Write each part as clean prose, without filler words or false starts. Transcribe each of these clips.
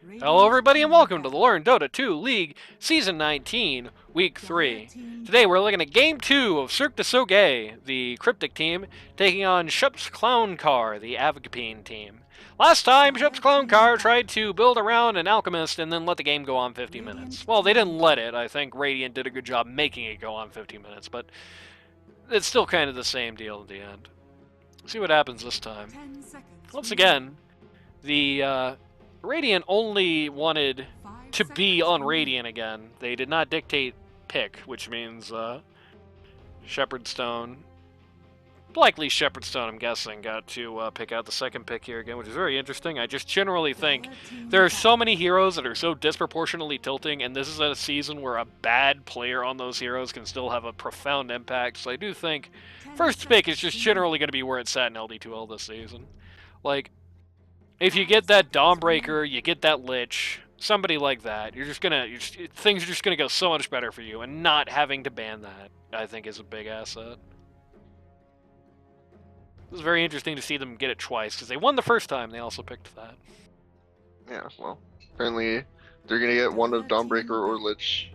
Hello everybody and welcome to the Learn Dota 2 League Season 19, Week 3. Today we're looking at Game 2 of Cirque du Soleil, the Cryptic team, taking on Shep's Clown Car, the avgpeen team. Last time, Shep's Clown Car tried to build around an alchemist and then let the game go on 50 minutes. Well, they didn't let it. I think Radiant did a good job making it go on 50 minutes, but it's still kind of the same deal at the end. See what happens this time. Once again, the Radiant only wanted to be on Radiant again. They did not dictate pick, which means Shepherd Stone, likely Shepherd Stone, I'm guessing, got to pick out the second pick here again, which is very interesting. I just generally think there are so many heroes that are so disproportionately tilting, and this is a season where a bad player on those heroes can still have a profound impact. So I do think first pick is just generally going to be where it's at in LD2L this season. Like, if you get that Dawnbreaker, you get that Lich, somebody like that, things are just gonna go so much better for you, and not having to ban that, I think, is a big asset. It was very interesting to see them get it twice, because they won the first time, they also picked that. Yeah, well, apparently they're gonna get one of Dawnbreaker or Lich.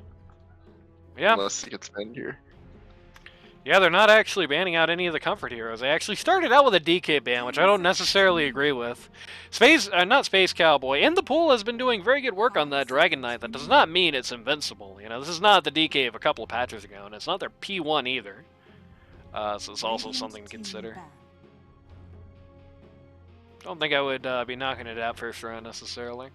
Yeah. Unless it gets banned here. Yeah, they're not actually banning out any of the comfort heroes. They actually started out with a DK ban, which I don't necessarily agree with. Not Space Cowboy, and the pool has been doing very good work on that Dragon Knight. That does not mean it's invincible. You know, this is not the DK of a couple of patches ago, and it's not their P1 either. So it's also something to consider. Don't think I would be knocking it out first round necessarily.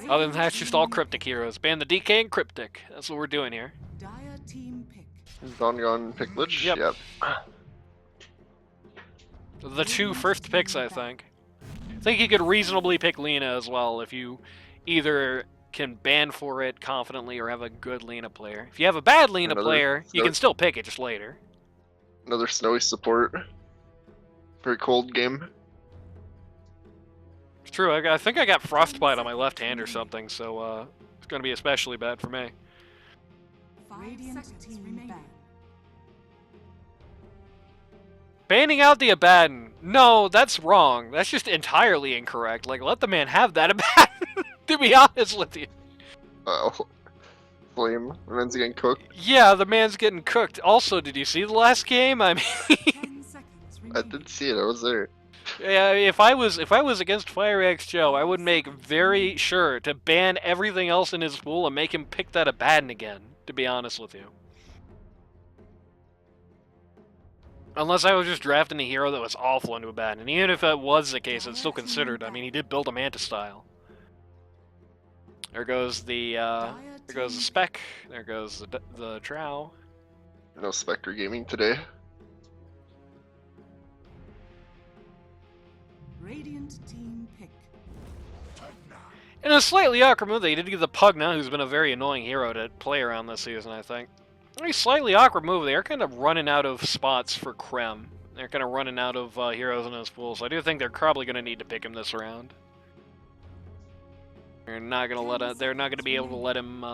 Other than that, it's just all Cryptic heroes. Ban the DK and Cryptic. That's what we're doing here. Dawn pick Lich? Yep. The two first picks, I think. I think you could reasonably pick Lina as well if you either can ban for it confidently or have a good Lina player. If you have a bad Lina player, you can still pick it just later. Another snowy support. Very cold game. It's true, I think I got Frostbite on my left hand or something, so it's going to be especially bad for me. Banning out the Abaddon. No, that's wrong. That's just entirely incorrect. Like, let the man have that Abaddon, to be honest with you. Oh. Flame. The man's getting cooked. Yeah, the man's getting cooked. Also, did you see the last game? I mean... I did see it. I was there. Yeah, if I was against FireX Joe, I would make very sure to ban everything else in his pool and make him pick that Abaddon again, to be honest with you. Unless I was just drafting a hero that was awful into Abaddon. And even if that was the case, it's still considered. I mean, he did build a Manta style. There goes the Spec. There goes the Trow. No Spectre gaming today. Radiant team pick. In a slightly awkward move, they did give the Pugna, who's been a very annoying hero to play around this season, I think. A slightly awkward move. They are kind of running out of spots for Krem. They're kind of running out of heroes in his pool, so I do think they're probably going to need to pick him this round. They're not going to be able to let him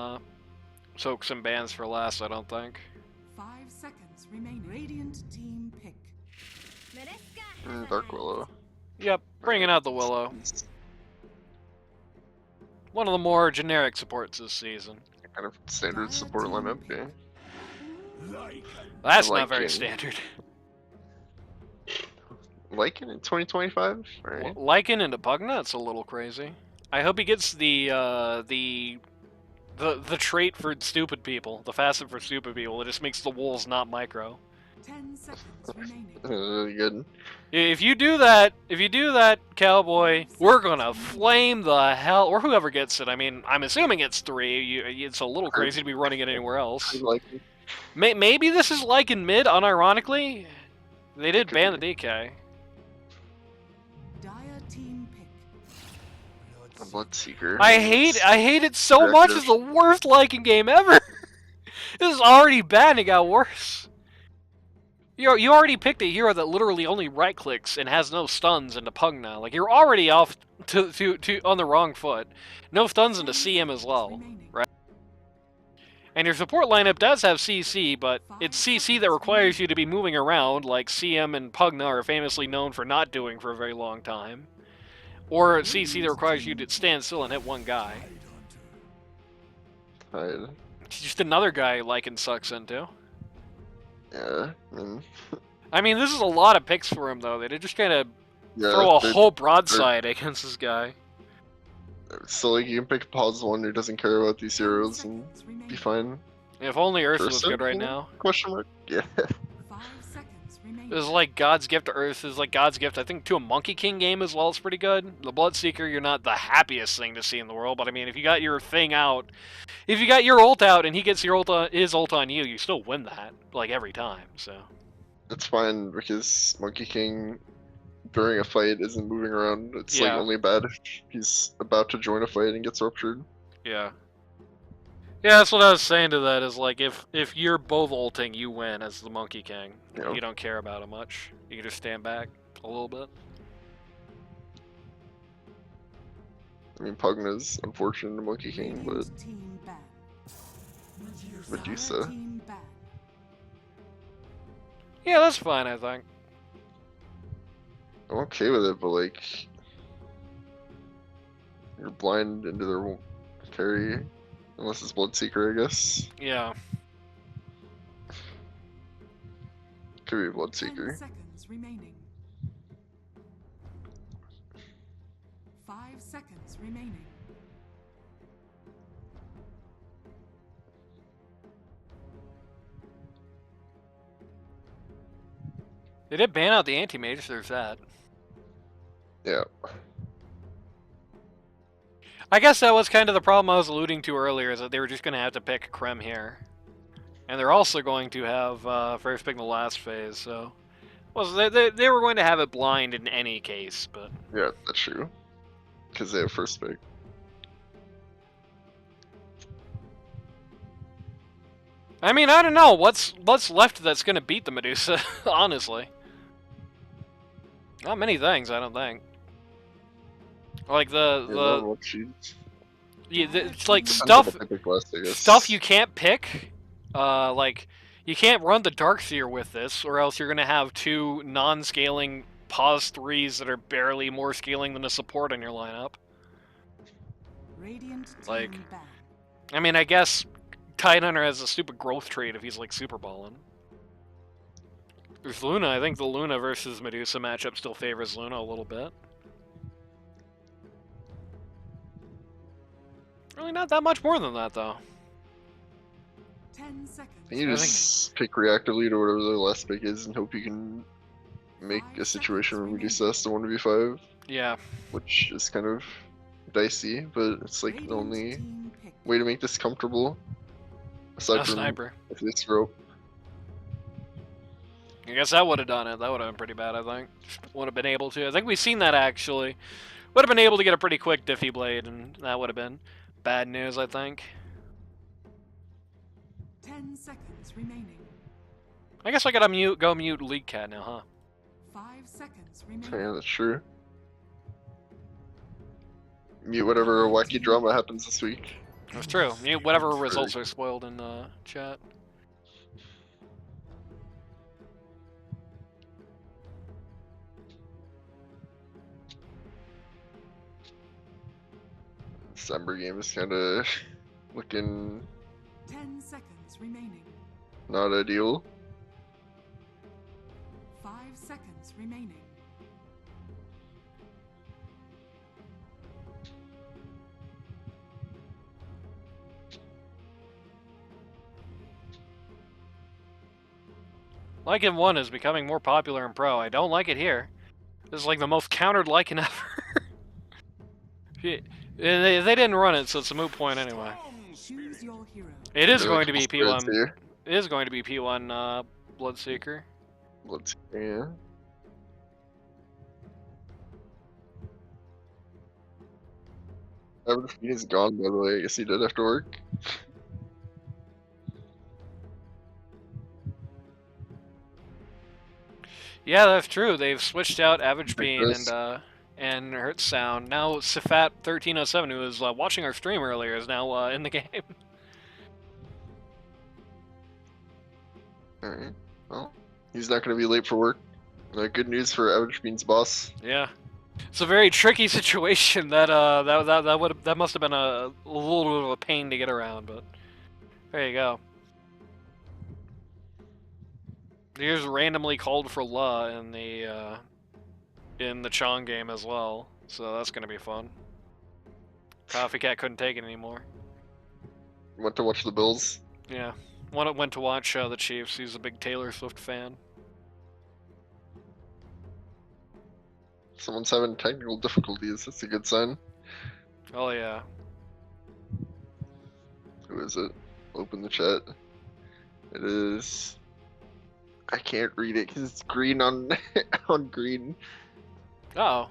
soak some bans for last, I don't think. 5 seconds remain. Radiant team pick. Dark Willow. Yep, bringing out the Willow. One of the more generic supports this season. Kind of standard support lineup, yeah. That's not very standard. Lycan in 2025? Right. Lycan into Pugna? It's a little crazy. I hope he gets the trait for stupid people, the facet for stupid people. It just makes the wolves not micro. 10 seconds remaining. Really good. If you do that, Cowboy, we're gonna flame the hell, or whoever gets it. I mean, I'm assuming it's 3. It's a little crazy to be running it anywhere else. Maybe this is like in mid, unironically. They did ban the DK. Dire team pick. A Bloodseeker. I hate it so much. It's the worst liking game ever. This is already bad and it got worse. You already picked a hero that literally only right clicks and has no stuns into Pugna. Like, you're already off to on the wrong foot. No stuns into CM as well, right? And your support lineup does have CC, but it's CC that requires you to be moving around, like CM and Pugna are famously known for not doing for a very long time. Or CC that requires you to stand still and hit one guy. Hide. Just another guy Lycan sucks into. Yeah, I mean, this is a lot of picks for him, though. They just kind of yeah, throw a whole broadside against this guy. so like you can pick a pause one who doesn't care about these 10 heroes and seconds remaining. be fine. If only Earth was Cursor? good right now. Question mark? Yeah. 5 seconds remaining. It was like God's gift to Earth is like God's gift, I think, to a Monkey King game as well. It's pretty good. The Bloodseeker, you're not the happiest thing to see in the world, but I mean, if you got your thing out, if you got your ult out and he gets your his ult on you, you still win that, like, every time, so. It's fine because Monkey King during a fight isn't moving around. It's like Yeah. only bad if he's about to join a fight and gets ruptured. Yeah. Yeah, that's what I was saying to that, is like, if you're both ulting, you win as the Monkey King. Yeah. You don't care about it much. You can just stand back a little bit. I mean, Pugna's unfortunate to Monkey King, but Radiant team ban. Medusa. Red team ban. Yeah, that's fine, I think. I'm okay with it, but like, you're blind into their carry, unless it's Bloodseeker, I guess. Yeah. Could be 10 Bloodseeker. seconds remaining. 5 seconds remaining. They did ban out the anti-mage, so there's that. Yeah. I guess that was kind of the problem I was alluding to earlier, is that they were just going to have to pick Krem here. And they're also going to have first pick in the last phase, so... Well, they were going to have it blind in any case, but... Yeah, that's true. Because they have first pick. I mean, I don't know, what's left that's going to beat the Medusa, honestly. Not many things, I don't think. Like it's like stuff you can't pick. Like you can't run the Darkseer with this, or else you're gonna have two non-scaling pause 3s that are barely more scaling than a support in your lineup. Radiant team Like, ban. I mean, I guess Tidehunter has a stupid growth trait if he's like super balling. There's Luna. I think the Luna versus Medusa matchup still favors Luna a little bit. Really not that much more than that, though. 10 seconds. You just pick reactively to whatever the last pick is and hope you can make a situation where Medusa has to 1v5. Yeah. Which is kind of dicey, but it's like the only Team pick. way to make this comfortable. Aside No from sniper. if they screw up. I guess that would have done it. That would have been pretty bad, I think. Would have been able to. I think we've seen that, actually. Would have been able to get a pretty quick Diffie Blade, and that would have been bad news, I think. 10 seconds remaining. I guess I gotta go mute League Cat now, huh? 5 seconds Yeah, remaining. that's true. Mute whatever wacky drama happens this week. That's true. Mute whatever True. results are spoiled in chat. December game is kind of looking 10 seconds remaining. not ideal. 5 seconds remaining. Lycan 1 is becoming more popular in Pro. I don't like it here. This is like the most countered Lycan ever. They didn't run it, so it's a moot point anyway. Choose your hero. It is There are going to a be couple spreads P1. here. It is going to be P1 Bloodseeker. Let's yeah. Avgpeen is gone, by the way. I guess he did have to work. Yeah, that's true. They've switched out avgpeen Chris. and Hurt Sound. Now Sifat1307, who was watching our stream earlier, is now in the game. Alright. Well, he's not going to be late for work. Good news for Avgpeen's boss. Yeah. It's a very tricky situation. That must have been a little bit of a pain to get around, but there you go. They just randomly called for La in the Chong game as well, so that's gonna be fun. Coffee Cat couldn't take it anymore. Went to watch the Bills. Yeah, went to watch the Chiefs. He's a big Taylor Swift fan. Someone's having technical difficulties. That's a good sign. Oh yeah. Who is it? Open the chat. It is. I can't read it because it's green on on green. Uh oh.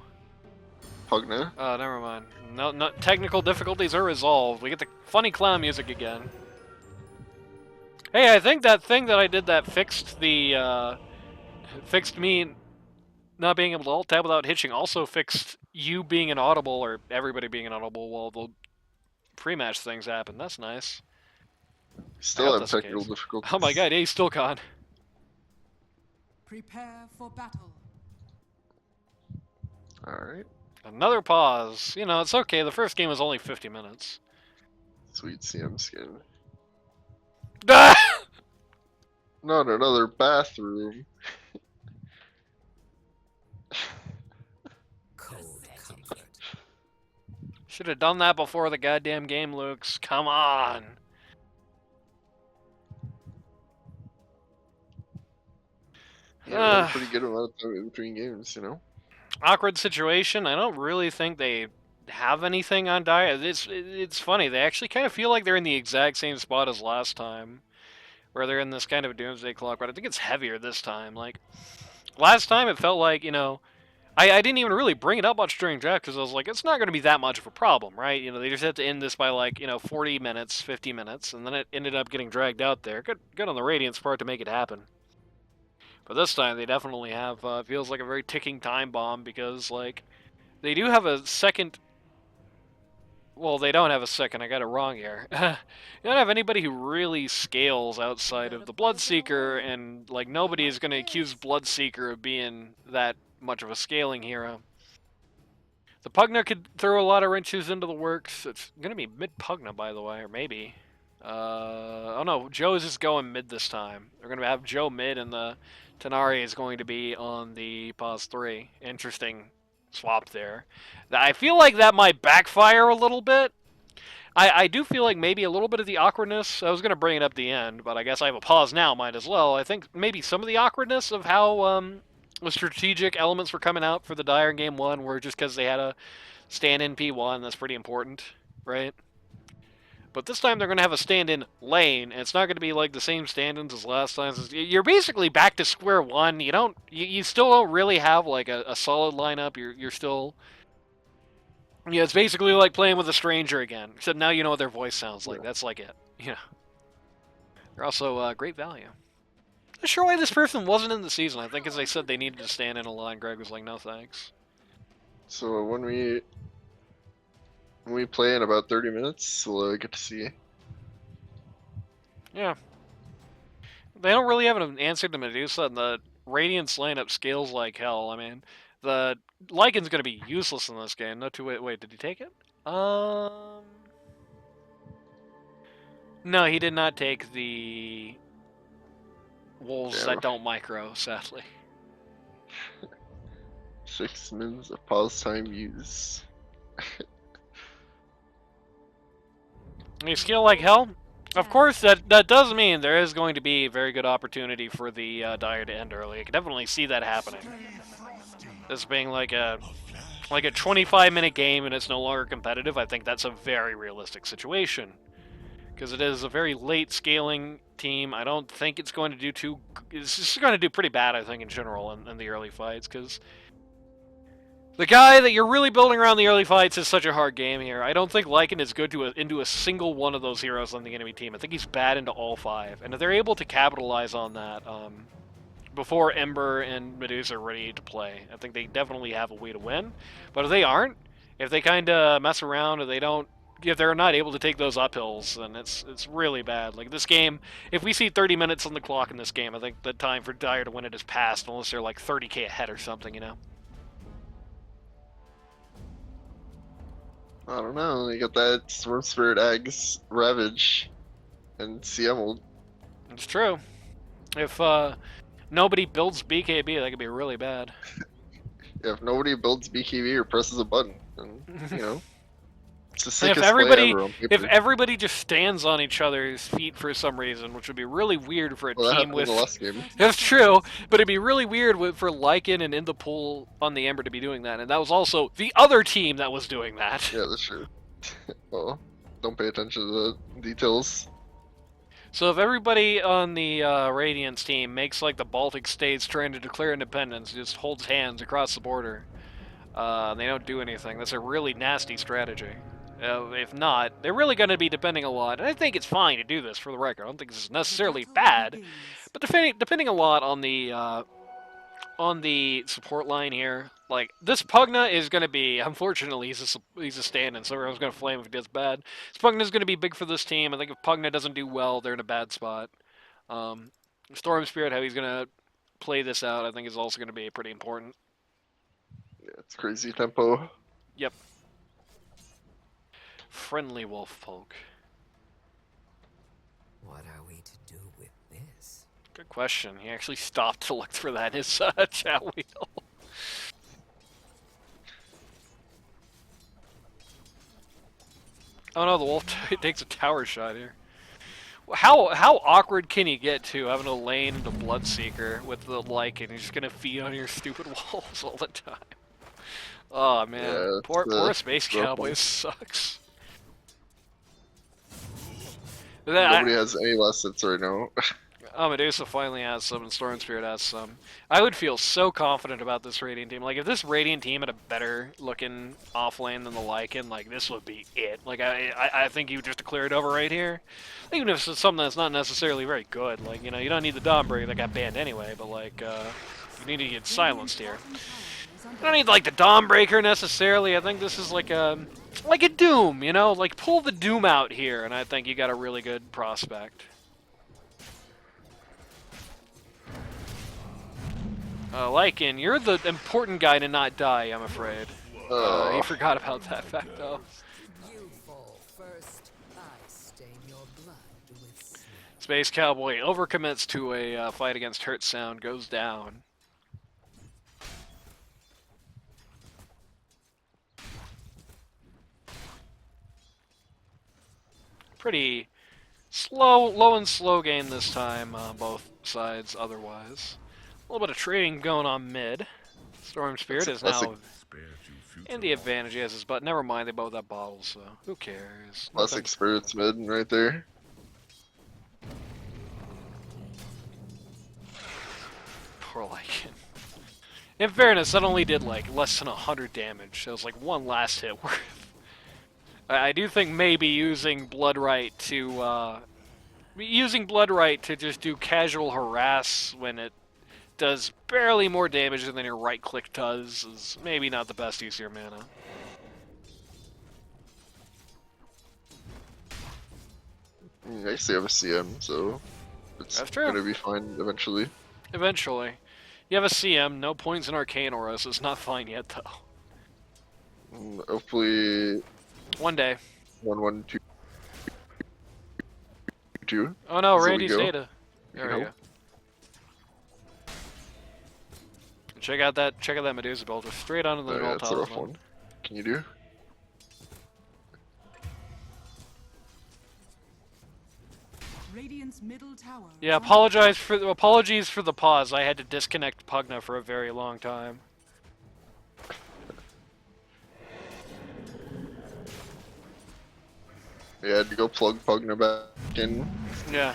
Pugna. Oh, never mind. No, technical difficulties are resolved. We get the funny clown music again. Hey, I think that thing that I did that fixed me not being able to alt tab without hitching also fixed you being inaudible or everybody being inaudible while the pre-match things happen. That's nice. Still have technical difficulties. Oh my god, he's still gone. Prepare for battle. Alright. Another pause. You know, it's okay. The first game was only 50 minutes. Sweet CM skin. Ah! Not another bathroom. Should have done that before the goddamn game, Luke's. Come on. Yeah, pretty good amount of time in between games, you know? Awkward situation. I don't really think they have anything on Dire. It's funny. They actually kind of feel like they're in the exact same spot as last time, where they're in this kind of doomsday clock, but I think it's heavier this time. Like, last time it felt like, you know, I didn't even really bring it up much during draft because I was like, it's not going to be that much of a problem, right? You know, they just had to end this by like, you know, 40 minutes, 50 minutes, and then it ended up getting dragged out there. Good on the Radiant's part to make it happen. But this time they definitely have, feels like a very ticking time bomb because, like, they do have a second. Well, they don't have a second. I got it wrong here. You don't have anybody who really scales outside of the Bloodseeker, and like nobody is going to accuse Bloodseeker of being that much of a scaling hero. The Pugna could throw a lot of wrenches into the works. It's going to be mid Pugna, by the way, or maybe. Oh no, Joe's is going mid this time. They're going to have Joe mid, and the Tanari is going to be on the pause 3. Interesting swap there. I feel like that might backfire a little bit. I do feel like maybe a little bit of the awkwardness, I was going to bring it up the end, but I guess I have a pause now, might as well. I think maybe some of the awkwardness of how the strategic elements were coming out for the Dire in Game 1 were just because they had a stand-in P1, that's pretty important, right? But this time they're going to have a stand-in lane, and it's not going to be like the same stand-ins as last time. You're basically back to square one. You still don't really have like a solid lineup. You're still, yeah. It's basically like playing with a stranger again, except now you know what their voice sounds like. That's like it. Yeah. They're also great value. Not sure why this person wasn't in the season. I think as they said they needed to stand in a lot, and Greg was like, no thanks. So when we play in about 30 minutes, we'll get to see. Yeah. They don't really have an answer to Medusa, and the Radiance lineup scales like hell. I mean, the Lycan's going to be useless in this game. No, wait, did he take it? No, he did not take the wolves that don't micro, sadly. 6 minutes of pause time use. You scale like hell? Of course, that does mean there is going to be a very good opportunity for the Dire to end early. I can definitely see that happening. This being like a 25-minute game and it's no longer competitive, I think that's a very realistic situation. Because it is a very late scaling team. I don't think it's going to do too... It's just going to do pretty bad, I think, in general in the early fights, because the guy that you're really building around the early fights is such a hard game here. I don't think Lycan is good into a single one of those heroes on the enemy team. I think he's bad into all 5. And if they're able to capitalize on that before Ember and Medusa are ready to play, I think they definitely have a way to win. But if they aren't, if they kind of mess around or if they're not able to take those uphills, then it's really bad. Like this game, if we see 30 minutes on the clock in this game, I think the time for Dire to win it is past, unless they're like 30k ahead or something, you know? I don't know. You got that Storm Spirit Eggs Ravage and CM will. It's true. If nobody builds BKB, that could be really bad. If nobody builds BKB or presses a button, then it's the And sickest play ever on if paper. everybody just stands on each other's feet for some reason, which would be really weird for a Well, that team happened with. in the last game. That's true, but it'd be really weird for Lycan and In the Pool on the Ember to be doing that, and that was also the other team that was doing that. Yeah, that's true. Well, don't pay attention to the details. So if everybody on the Radiance team makes like the Baltic states trying to declare independence, just holds hands across the border, they don't do anything. That's a really nasty strategy. If not, they're really going to be depending a lot. And I think it's fine to do this, for the record. I don't think this is necessarily bad, but depending a lot on the support line here. Like this Pugna is going to be, unfortunately, he's a stand-in, so everyone's going to flame if he does bad. This Pugna is going to be big for this team. I think if Pugna doesn't do well, they're in a bad spot. Storm Spirit, how he's going to play this out, I think is also going to be pretty important. Yeah, it's crazy tempo. Yep. Friendly wolf folk. What are we to do with this? Good question. He actually stopped to look for that in his chat wheel. Oh no, the wolf takes a tower shot here. How awkward can you get to having a lane into Bloodseeker with the Lycan? You're just gonna feed on your stupid walls all the time. Oh man, Yeah, poor Space rough Cowboy one. sucks. Nobody has any last hits right now. Medusa finally has some, and Storm Spirit has some. I would feel so confident about this Radiant team. Like, if this Radiant team had a better looking offlane than the Lycan, like, this would be it. Like, I think you just declare it over right here. Even if it's something that's not necessarily very good. Like, you don't need the Dawnbreaker that got banned anyway, but, like, you need to get silenced here. I don't need, like, the Dawnbreaker necessarily. I think this is like a Doom, Like, pull the Doom out here, and I think you got a really good prospect. Lycan, you're the important guy to not die, I'm afraid. He forgot about that fact, though. You fall first. I stain your blood with snow. Space Cowboy overcommits to a fight against Hurt Sound, goes down. Pretty low and slow game this time, both sides otherwise. A little bit of trading going on mid. Storm Spirit is now in the advantage. He has his butt. Never mind, they both have bottles, so who cares? Classic Spirits mid right there. Poor Lycan. In fairness, that only did like less than 100 damage. So it was like one last hit worth. I do think maybe using Bloodright to just do casual harass when it does barely more damage than your right click does is maybe not the best use of your mana. I actually have a CM, so it's That's true. gonna be fine eventually. Eventually. You have a CM, no points in Arcane Aura, so it's not fine yet though. Hopefully One day. 1-1-2-2. Oh no, So we Randy's go. data. There we go. Check out that Medusa build. Just straight onto the Oh, yeah, null it's a rough talisman. one. Can you do? Radiant's middle tower. Yeah, is under apologies for the pause. I had to disconnect Pugna for a very long time. Yeah, I had to go plug Pugna back in. Yeah.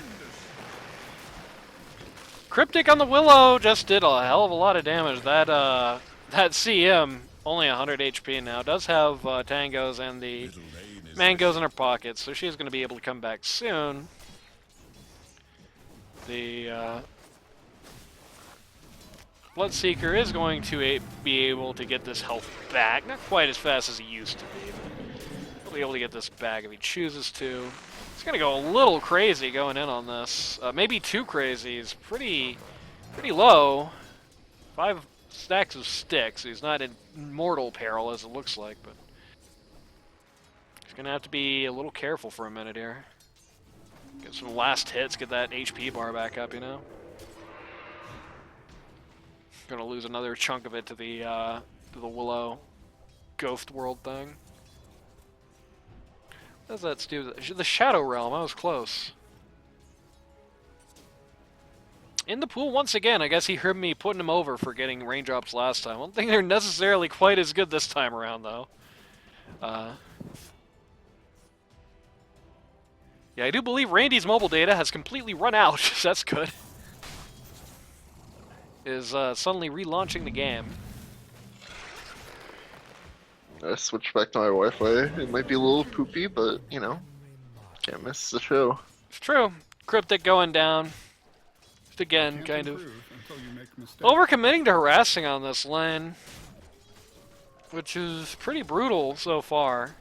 Cryptic on the Willow just did a hell of a lot of damage. That CM, only 100 HP now, does have tangos and the mangoes in her pocket, so she's going to be able to come back soon. The Bloodseeker is going to be able to get this health back. Not quite as fast as he used to be, but he'll be able to get this back if he chooses to. He's going to go a little crazy going in on this. Maybe too crazy. He's pretty low. 5 stacks of sticks. He's not in mortal peril as it looks like, but He's gonna have to be a little careful for a minute here. Get some last hits, get that HP bar back up, you know? Gonna lose another chunk of it to the Willow Ghost World thing. What does that do? The Shadow Realm, I was close. In the pool once again. I guess he heard me putting him over for getting raindrops last time. I don't think they're necessarily quite as good this time around, though. Yeah, I do believe Randy's mobile data has completely run out. So that's good. Is suddenly relaunching the game. I switched back to my Wi-Fi. It might be a little poopy, but, you know, can't miss the show. It's true. Cryptic going down. Just again, kind of overcommitting to harassing on this lane, which is pretty brutal so far.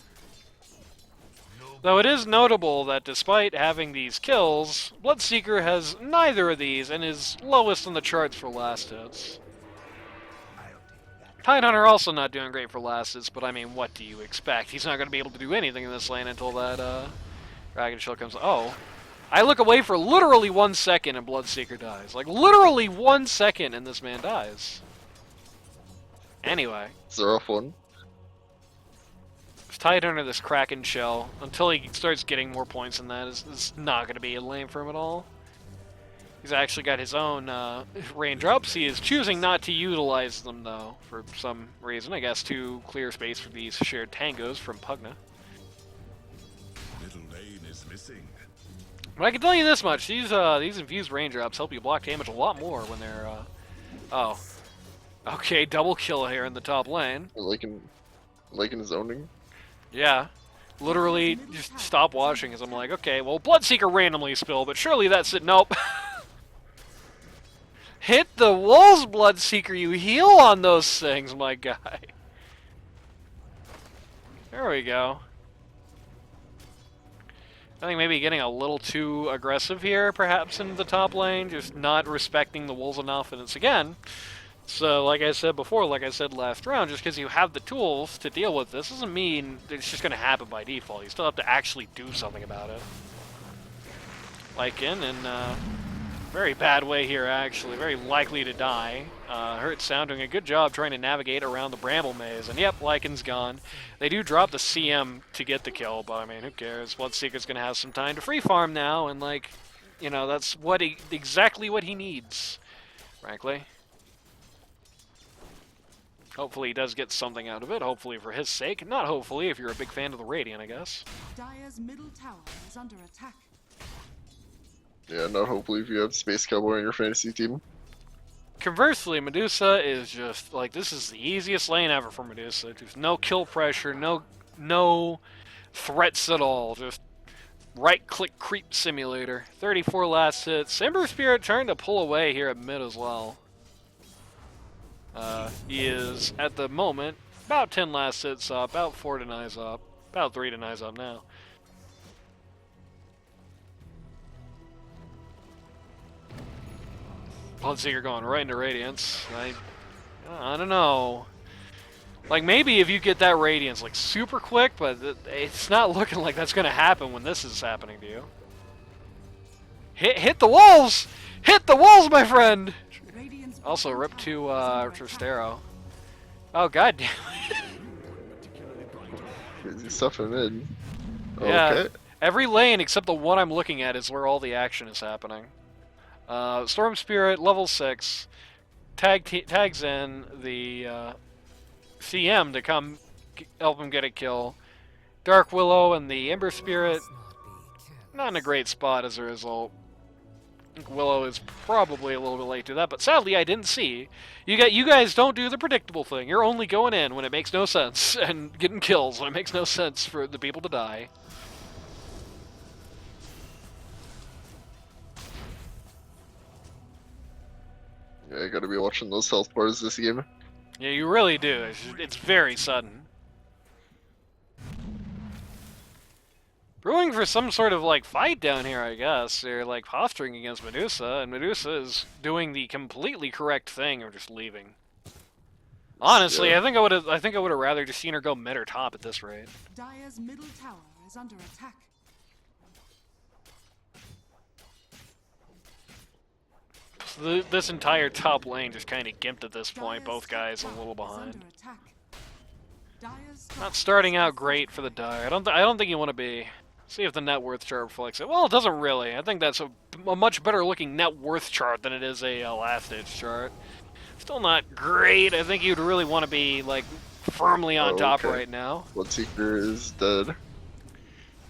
Though it is notable that despite having these kills, Bloodseeker has neither of these and is lowest on the charts for last hits. Tidehunter also not doing great for last hits, but I mean, what do you expect? He's not going to be able to do anything in this lane until that Dragon Shield comes. Oh, I look away for literally 1 second and Bloodseeker dies. Like, literally 1 second and this man dies. Anyway. It's a rough one. Tidehunter, this Kraken shell, until he starts getting more points than that, is not going to be a lane for him at all. He's actually got his own raindrops. He is choosing not to utilize them, though, for some reason. I guess to clear space for these shared tangos from Pugna. Little lane is missing. But I can tell you this much: these infused raindrops help you block damage a lot more when they're. Oh, okay, double kill here in the top lane. Like in zoning. Yeah. Literally, just stop watching as I'm like, okay, well, Bloodseeker randomly spilled, but surely that's it. Nope. Hit the walls, Bloodseeker. You heal on those things, my guy. There we go. I think maybe getting a little too aggressive here, perhaps, in the top lane. Just not respecting the wolves enough, and it's again. So, like I said before, like I said last round, just because you have the tools to deal with this doesn't mean it's just going to happen by default. You still have to actually do something about it. Lycan in a very bad way here, actually. Very likely to die. Hurt Sound doing a good job trying to navigate around the Bramble Maze. And yep, Lycan's gone. They do drop the CM to get the kill, but I mean, who cares? Bloodseeker's going to have some time to free farm now, and like, you know, that's what exactly what he needs, frankly. Hopefully he does get something out of it, hopefully for his sake. Not hopefully if you're a big fan of the Radiant, I guess. Dire's middle tower is under attack. Yeah, not hopefully if you have Space Cowboy on your fantasy team. Conversely, Medusa is just, like, this is the easiest lane ever for Medusa. Just no kill pressure, no threats at all. Just right-click creep simulator. 34 last hits. Ember Spirit trying to pull away here at mid as well. He is, at the moment, about 10 last hits up, about 4 denies up, about 3 denies up now. Bloodseeker going right into Radiance. I don't know. Like, maybe if you get that Radiance, like, super quick, but it's not looking like that's going to happen when this is happening to you. Hit the walls! Hit the walls, my friend! Also, rip to Tristero. Oh, god damn it. Crazy stuff in mid. Yeah, Okay. every lane except the one I'm looking at is where all the action is happening. Storm Spirit, level 6, tags in the CM to come help him get a kill. Dark Willow and the Ember Spirit, not in a great spot as a result. I think Willow is probably a little bit late to that, but sadly I didn't see. You guys don't do the predictable thing. You're only going in when it makes no sense, and getting kills when it makes no sense for the people to die. Yeah, I gotta be watching those health bars this game. Yeah, you really do. It's very sudden. Brewing for some sort of, like, fight down here, I guess. They're, like, posturing against Medusa, and Medusa is doing the completely correct thing of just leaving. Honestly, Yeah. I think I would have rather just seen her go mid or top at this rate. Dire's middle tower is under attack. This entire top lane just kind of gimped at this point. Dire's Both guys a top little tower is behind. under attack. Dire's Not top starting tower is out great for the Dire. I don't think you want to be. See if the net worth chart reflects it. Well, it doesn't really. I think that's a much better looking net worth chart than it is a last stage chart. Still not great. I think you'd really want to be like firmly on top right now. Bloodseeker is dead.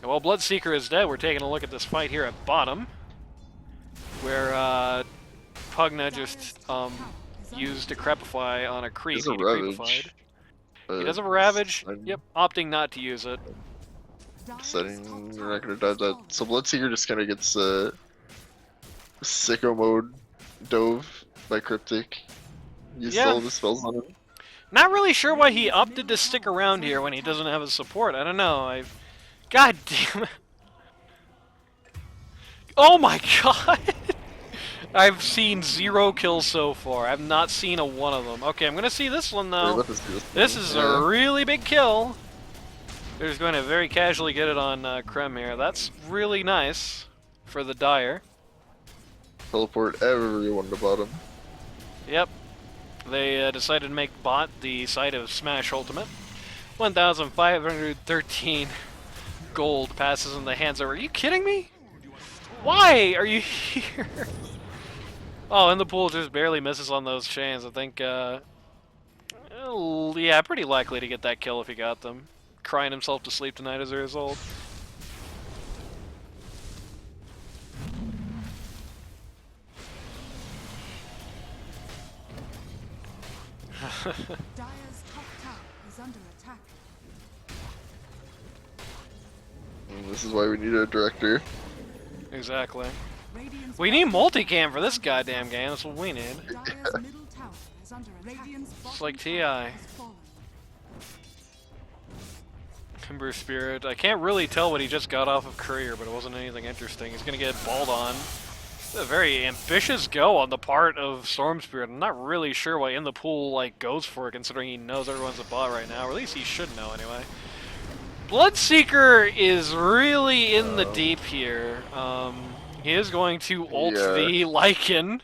Well, Bloodseeker is dead. We're taking a look at this fight here at bottom, where Pugna just used Decrepify on a creep. He's a He Ravage. decrepified. He does have a Ravage. Yep, opting not to use it. Setting, you're not gonna dodge that. So Bloodseeker just kind of gets sicko mode dove by Cryptic. Used all the spells on him. Not really sure why he opted to stick around here when he doesn't have his support. I don't know. God damn it. Oh my god! I've seen 0 kills so far. I've not seen a one of them. Okay, I'm gonna see this one though. This is a really big kill. They're just going to very casually get it on Krem here. That's really nice for the Dire. Teleport everyone to bottom. Yep. They decided to make bot the site of Smash Ultimate. 1,513 gold passes in the hands of... Are you kidding me? Why are you here? Oh, and the pool just barely misses on those chains. I think, yeah, pretty likely to get that kill if he got them. Crying himself to sleep tonight as a result. Dire's top tower is under attack. And this is why we need a director. Exactly. Radiant's We need multicam for this goddamn game. That's what we need. Dire's middle tower is under attack. Radiant's It's like bottom TI. tower has fallen. Timber Spirit. I can't really tell what he just got off of Courier, but it wasn't anything interesting. He's gonna get balled on. A very ambitious go on the part of Storm Spirit. I'm not really sure why In the Pool like goes for it, considering he knows everyone's a bot right now, or at least he should know anyway. Bloodseeker is really in the deep here. He is going to ult the Lycan.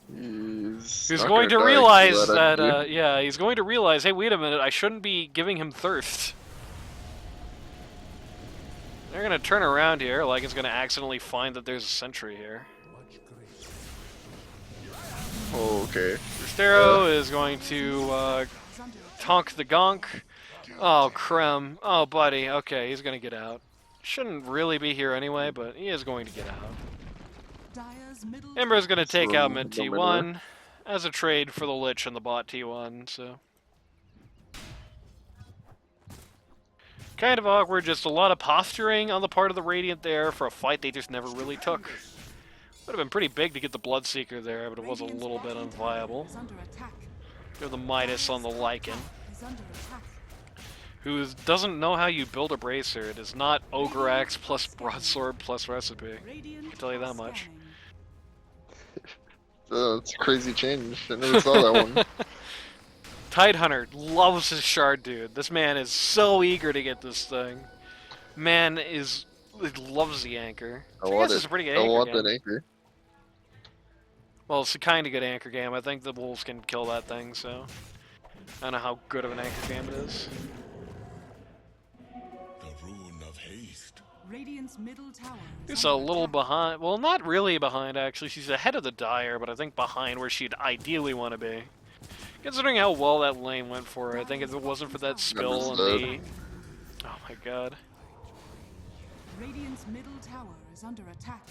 He's going to realize that, yeah, he's going to realize, hey, wait a minute, I shouldn't be giving him thirst. They're going to turn around here, Lycan's going to accidentally find that there's a sentry here. Oh, okay. Rustero is going to tonk the gonk. Oh, Krem. Oh, buddy. Okay, he's going to get out. Shouldn't really be here anyway, but he is going to get out. Dire's middle Ember's going to take So, out mid don't T1 as a trade for the Lich and the bot T1, so... Kind of awkward, just a lot of posturing on the part of the Radiant there for a fight they just never really took. Would have been pretty big to get the Bloodseeker there, but it was a little bit unviable. is under attack. Go the Midas on the Lycan, Is under attack. who doesn't know how you build a Bracer. It is not Ogre Axe plus Broadsword plus Recipe. Radiant I can tell you that are much. scanning. It's a crazy change. I never saw that one. Tidehunter loves his shard, dude. This man is so eager to get this thing. Man loves the anchor. I So want guess it's it. a pretty good I anchor want game. that anchor. Well, it's a kind of good anchor game. I think the Wolves can kill that thing, so... I don't know how good of an anchor game it is. The rune of haste. Radiant's middle tower is She's a under little attack. behind. Well, not really behind, actually. She's ahead of the Dire, but I think behind where she'd ideally want to be. Considering how well that lane went for her, I think if it wasn't for that spill and the... Oh my god. Radiant's middle tower is under attack.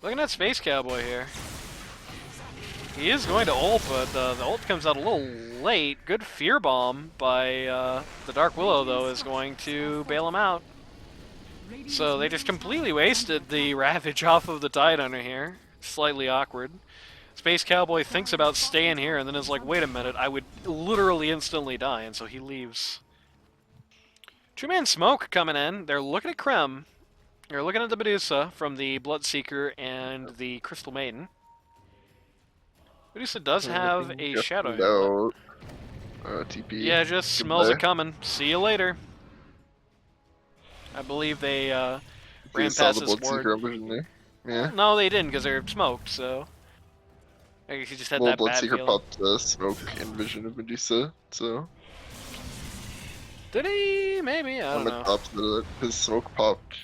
Looking at Space Cowboy here. He is going to ult, but the ult comes out a little late. Good Fear Bomb by the Dark Willow, though, is going to bail him out. Radiant's So they just middle completely tower is wasted under the attack. Ravage off of the Tidehunter here. Slightly awkward. Space Cowboy thinks about staying here and then is like, wait a minute, I would literally instantly die, and so he leaves. Two-man Smoke coming in. They're looking at Krem. They're looking at the Medusa from the Bloodseeker and the Crystal Maiden. Medusa does have a shadow No. amulet. TP. Yeah, just smells it coming. See you later. I believe they They ran saw past the this Bloodseeker ward. ambush in there. Yeah. No, they didn't because they're smoked, so... I guess you just had Well, that bad Bloodseeker feeling. popped smoke and vision of Medusa, so. Did he? Maybe? I On don't the know. opposite of that, his smoke popped.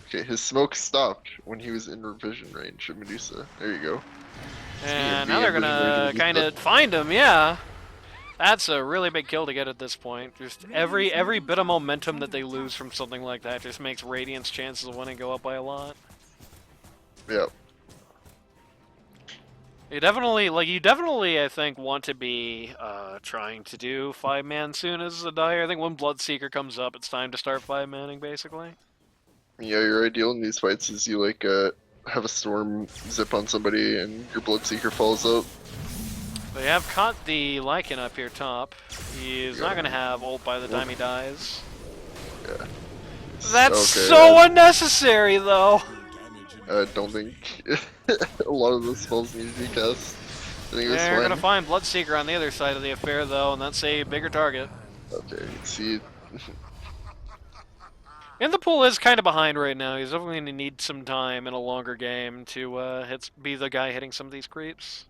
Okay, his smoke stopped when he was in vision range of Medusa. There you go. And me now they're and vision range gonna of kind Medusa. of find him, yeah. That's a really big kill to get at this point. Just every bit of momentum that they lose from something like that just makes Radiant's chances of winning go up by a lot. Yep. You definitely, I think, want to be trying to do 5-man soon as a dyer. I think when Bloodseeker comes up, it's time to start 5-manning, basically. Yeah, your ideal in these fights is you like have a storm zip on somebody and your Bloodseeker falls up. They have caught the Lycan up here top. He's not going to have ult by the time he dies. Yeah. That's okay, so unnecessary, though! I don't think a lot of the spells need to be cast. I think They're going to fine. find Bloodseeker on the other side of the affair, though, and that's a bigger target. Okay, see. And the pool is kind of behind right now. He's definitely going to need some time in a longer game to be the guy hitting some of these creeps.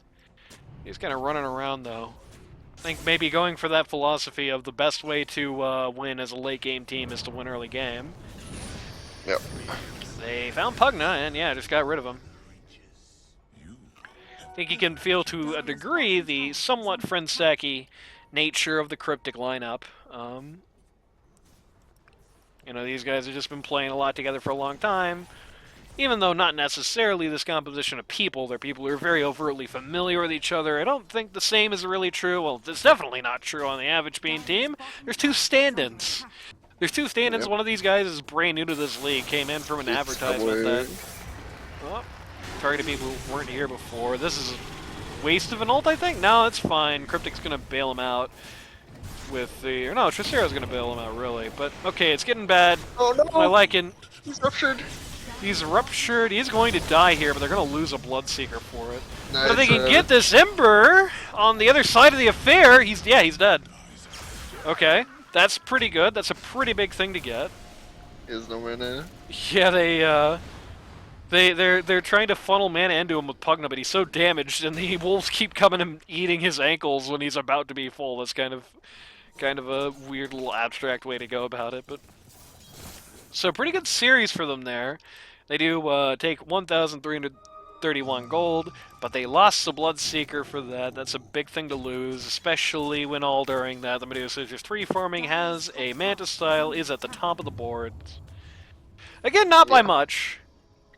He's kind of running around, though. I think maybe going for that philosophy of the best way to win as a late-game team is to win early game. Yep. They found Pugna, and yeah, just got rid of him. I think you can feel to a degree the somewhat friend-stacky nature of the Cryptic lineup. You know, these guys have just been playing a lot together for a long time. Even though not necessarily this composition of people, they're people who are very overtly familiar with each other. I don't think the same is really true. Well, it's definitely not true on the avgpeen team. There's two stand-ins. Yep. One of these guys is brand new to this league, came in from an advertisement that... Oh, targeted people who weren't here before. This is a waste of an ult, I think? No, it's fine. Cryptic's gonna bail him out with the... Or no, Tricero's gonna bail him out, really. But, okay, it's getting bad. Oh no! I like it. He's ruptured! He's ruptured. He's going to die here, but they're going to lose a Bloodseeker for it. Nice, But if they can get this Ember on the other side of the affair, he's dead. Okay, that's pretty good. That's a pretty big thing to get. He has no mana. Yeah, they're trying to funnel mana into him with Pugna, but he's so damaged, and the wolves keep coming and eating his ankles when he's about to be full. That's kind of a weird little abstract way to go about it, but so pretty good series for them there. They do take 1,331 gold, but they lost the Bloodseeker for that. That's a big thing to lose, especially when all during that the Medusa is just 3-farming, has a Mantis style, is at the top of the board. Again, not by much.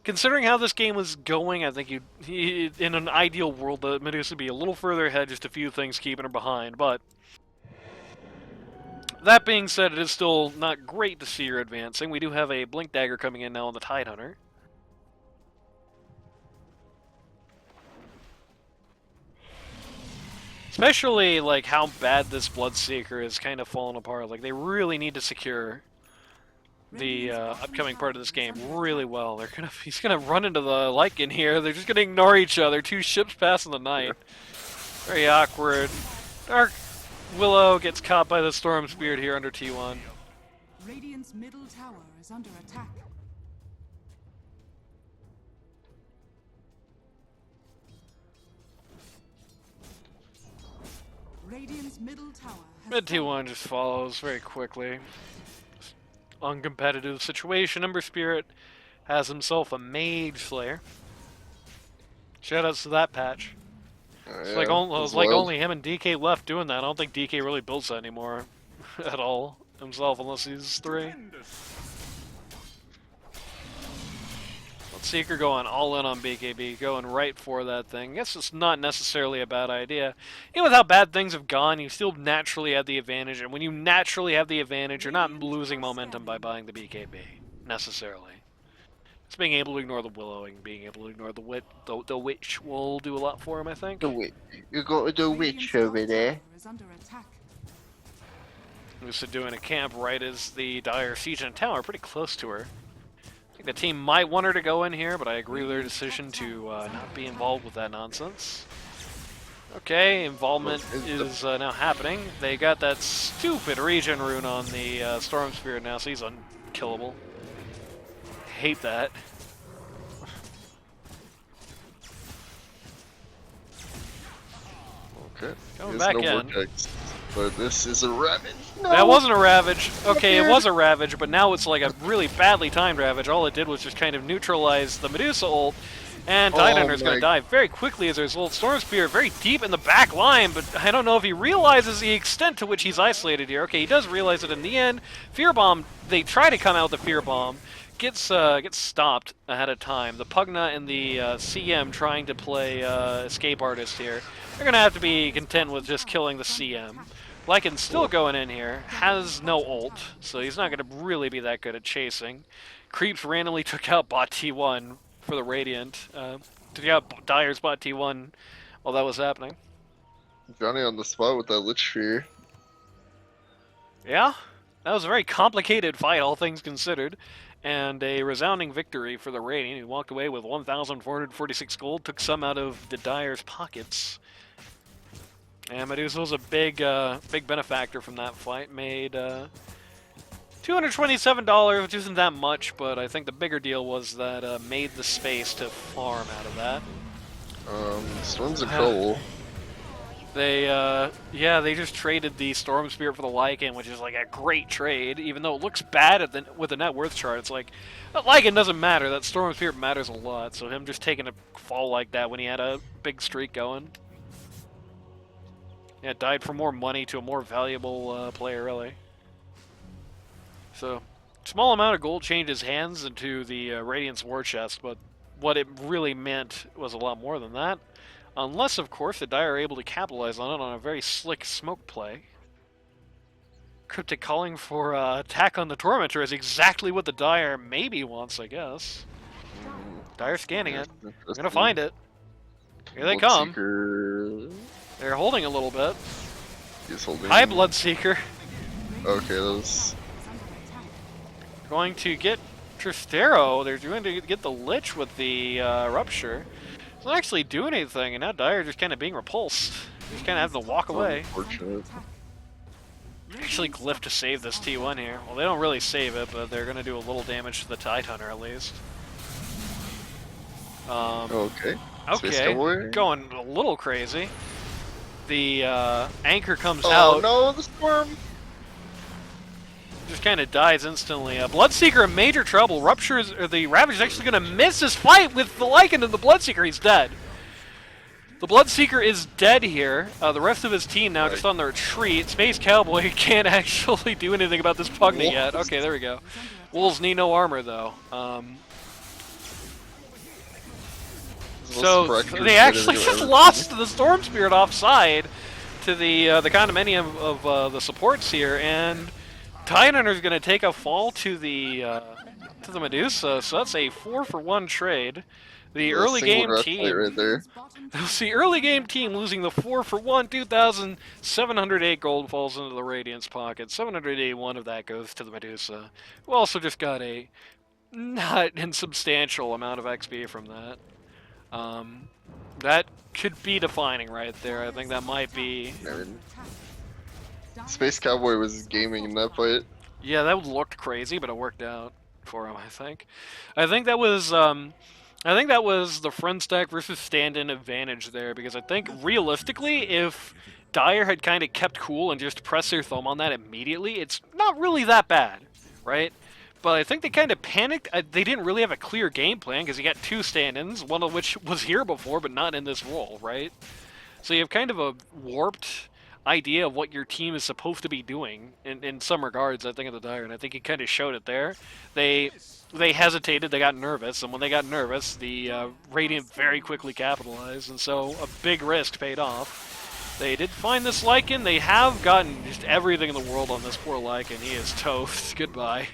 Considering how this game was going, I think in an ideal world, the Medusa would be a little further ahead, just a few things keeping her behind, but... That being said, it is still not great to see her advancing. We do have a Blink Dagger coming in now on the Tidehunter. Especially, like, how bad this Bloodseeker is kind of falling apart. Like, they really need to secure the upcoming part of this game really well. He's gonna run into the Lycan here. They're just gonna ignore each other. Two ships passing the night. Very awkward. Dark Willow gets caught by the Storm Spirit here under T1. Radiant's middle tower is under attack. Radiant's middle tower has Mid T1 just follows very quickly. Uncompetitive situation. Ember Spirit has himself a Mage Slayer. Shoutouts to that patch. It's like, only him and DK left doing that. I don't think DK really builds that anymore at all himself, unless he's 3. Seeker going all in on BKB, going right for that thing. I guess it's not necessarily a bad idea. Even with how bad things have gone, you still naturally have the advantage, and when you naturally have the advantage, you're not losing momentum by buying the BKB, necessarily. Just being able to ignore the Willow and being able to ignore the Witch will do a lot for him, I think. The witch. You got the witch over there. Lucid doing a camp right as the Dire siege and tower, pretty close to her. I think the team might want her to go in here, but I agree with their decision to not be involved with that nonsense. Okay, involvement Well, is now happening. They got that stupid regen rune on the Storm Spirit now, so he's unkillable. Hate that. Okay. Going There's back no in. vortex, but this is a ravage. No. That wasn't a Ravage. Okay, it Weird. was a Ravage, but now it's like a really badly timed Ravage. All it did was just kind of neutralize the Medusa ult, and Tidehunter's going my- to die very quickly as a result. Storm Spear very deep in the back line, but I don't know if he realizes the extent to which he's isolated here. Okay, he does realize it in the end. Fear Bomb, they try to come out with the Fear Bomb, gets stopped ahead of time. The Pugna and the CM trying to play Escape Artist here. They're going to have to be content with just killing the CM. Lycan's still going in here, has no ult, so he's not going to really be that good at chasing. Creeps randomly took out bot T1 for the Radiant. Took out Dire's bot T1 while that was happening. Johnny on the spot with that Lich Sphere. Yeah, that was a very complicated fight, all things considered. And a resounding victory for the Radiant, who walked away with 1,446 gold, took some out of the Dire's pockets. And Medusa was a big benefactor from that fight. Made $227, which isn't that much, but I think the bigger deal was that made the space to farm out of that. Storm's in trouble. They just traded the Storm Spirit for the Lycan, which is like a great trade, even though it looks bad with the net worth chart. It's like, that Lycan doesn't matter, that Storm Spirit matters a lot, so him just taking a fall like that when he had a big streak going. Yeah, died for more money to a more valuable player, really. So, small amount of gold changed his hands into the Radiant's War Chest, but what it really meant was a lot more than that. Unless, of course, the Dire are able to capitalize on it on a very slick smoke play. Cryptic calling for attack on the Tormentor is exactly what the Dire maybe wants, I guess. Dire scanning it. They're gonna find it. Here they come. Bloodseeker. They're holding a little bit. He's holding. Hi, Bloodseeker. Okay, that was. Going to get Tristero. They're going to get the Lich with the Rupture. Doesn't actually do anything, and now Dire just kind of being repulsed. Just kind of having to walk away. Unfortunate. Actually glyph to save this T1 here. Well, they don't really save it, but they're going to do a little damage to the Tidehunter at least. Okay. Space Okay, Cowboy. going a little crazy. The anchor comes Oh out. no, the storm! Just kind of dies instantly. Bloodseeker in major trouble. The Ravage is actually going to miss his fight with the Lycan and the Bloodseeker. He's dead. The Bloodseeker is dead here. The rest of his team now just on the retreat. Space Cowboy can't actually do anything about this Pugna yet. Okay, there we go. Wolves need no armor, though. So they actually just lost the Storm Spirit offside to the condominium of the supports here, and Tidehunter's going to take a fall to the Medusa, so that's a 4-for-1 trade. The early game team, right there. the early game team losing the 4-for-1, 2,708 gold falls into the Radiant's pocket. 781 of that goes to the Medusa, who also just got a not insubstantial amount of XP from that. That could be defining right there. I think that might be. Space Cowboy was gaming in that fight. Yeah, that looked crazy, but it worked out for him. I think that was. I think that was the friend stack versus stand-in advantage there, because I think realistically, if Dire had kind of kept cool and just pressed their thumb on that immediately, it's not really that bad, right? But I think they kind of panicked. They didn't really have a clear game plan because you got two stand-ins, one of which was here before, but not in this role, right? So you have kind of a warped idea of what your team is supposed to be doing in some regards, I think, of the Dire, and I think he kind of showed it there. They hesitated, they got nervous, and when they got nervous, the Radiant very quickly capitalized, and so a big risk paid off. They did find this Lycan. They have gotten just everything in the world on this poor Lycan. He is toast. Goodbye.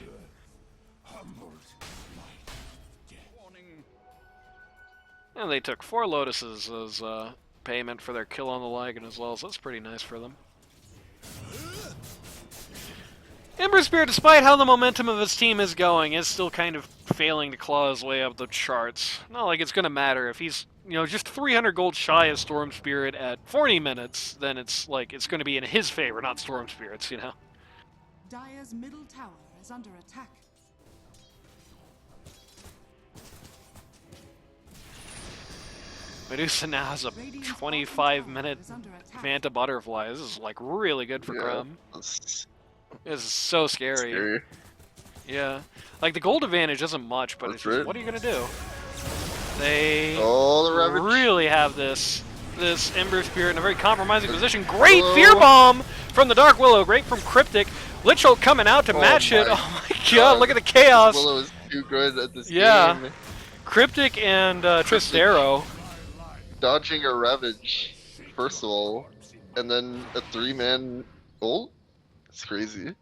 And they took 4 Lotuses as payment for their kill on the Lycan as well, so that's pretty nice for them. Ember Spirit, despite how the momentum of his team is going, is still kind of failing to claw his way up the charts. Not like it's going to matter. If he's just 300 gold shy of Storm Spirit at 40 minutes, then it's like it's going to be in his favor, not Storm Spirit's, Dire's middle tower is under attack. Medusa now has a Radiant's 25-minute bottom tower is under attack. Manta Butterfly. This is like really good for Yeah, Grum. that's This is so scary. scary. Yeah. Like the gold advantage isn't much, but That's it's just, right. what are you going to do? They Oh, the Ravage. really have this Ember Spirit in a very compromising position. Great Willow. Fear Bomb from the Dark Willow. Great from Cryptic. Lich Ult coming out to Oh match it. my Oh my god, look at the chaos. Willow is too good at this Yeah. game. Cryptic and Tristero. Dodging a Ravage, first of all, and then a 3-man ult? It's crazy.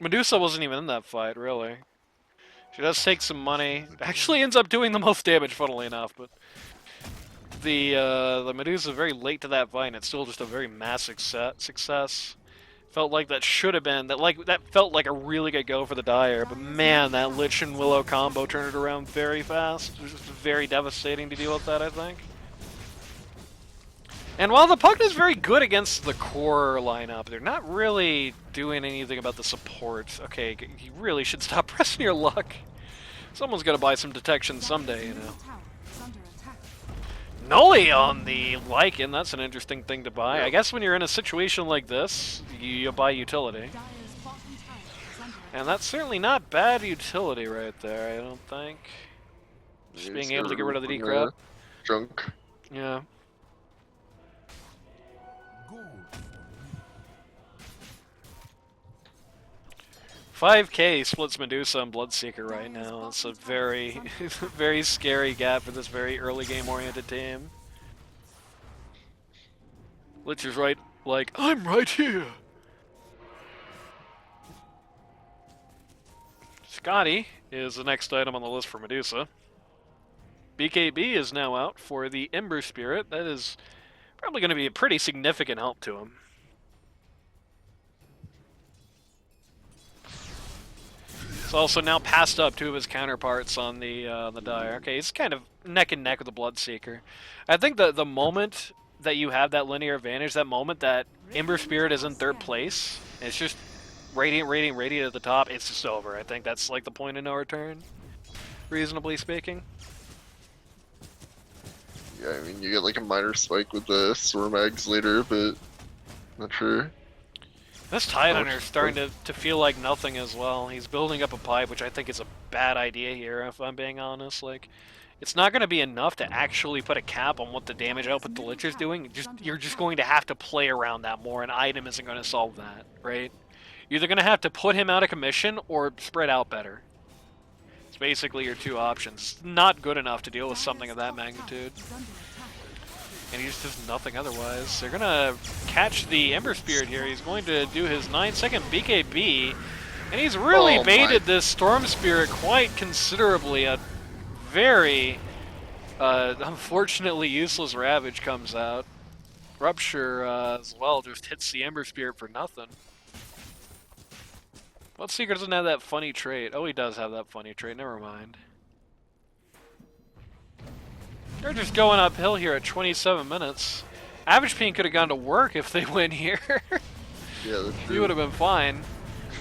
Medusa wasn't even in that fight, really. She does take some money. Actually ends up doing the most damage, funnily enough, but the Medusa very late to that fight, and it's still just a very massive success. Felt like that should have been that felt like a really good go for the Dire, but man, that Lich and Willow combo turned it around very fast. It was just very devastating to deal with that, I think. And while the Puck is very good against the core lineup, they're not really doing anything about the support. Okay, you really should stop pressing your luck. Someone's gonna buy some detection someday, Dire's middle tower is under attack. Noli on the Lycan, that's an interesting thing to buy. I guess when you're in a situation like this, you buy utility. Dire's bottom tower is under attack. And that's certainly not bad utility right there, I don't think. Just Yeah, being he's able to got get rid of the from decrep. Junk. Yeah. Gold. 5k splits Medusa and Bloodseeker right now. It's a very, very scary gap for this very early game oriented team. Lich is right, like, I'm right here! Scotty is the next item on the list for Medusa. BKB is now out for the Ember Spirit. That is probably going to be a pretty significant help to him. He's also now passed up two of his counterparts on the Dire. Okay, he's kind of neck and neck with the Bloodseeker. I think the moment that you have that linear advantage, that moment that Ember Spirit is in third place, and it's just Radiant at the top, it's just over. I think that's like the point of no return, reasonably speaking. Yeah, I mean, you get like a minor spike with the Stormags later, but not sure. This Tidehunter is starting to feel like nothing as well. He's building up a pipe, which I think is a bad idea here, if I'm being honest. Like, it's not going to be enough to actually put a cap on what the damage output the Lich is doing. You're just going to have to play around that more, and item isn't going to solve that, right? You're either going to have to put him out of commission or spread out better. It's basically your two options. It's not good enough to deal with something of that magnitude. Is under attack. And he just does nothing otherwise. They're gonna catch the Ember Spirit here. He's going to do his 9-second BKB, and he's really baited this Storm Spirit quite considerably. A very unfortunately useless Ravage comes out. Rupture as well just hits the Ember Spirit for nothing. Bloodseeker doesn't have that funny trait. Oh, he does have that funny trait. Never mind. They're just going uphill here at 27 minutes. avgpeen could have gone to work if they win here. Yeah, that's He true. would have been fine.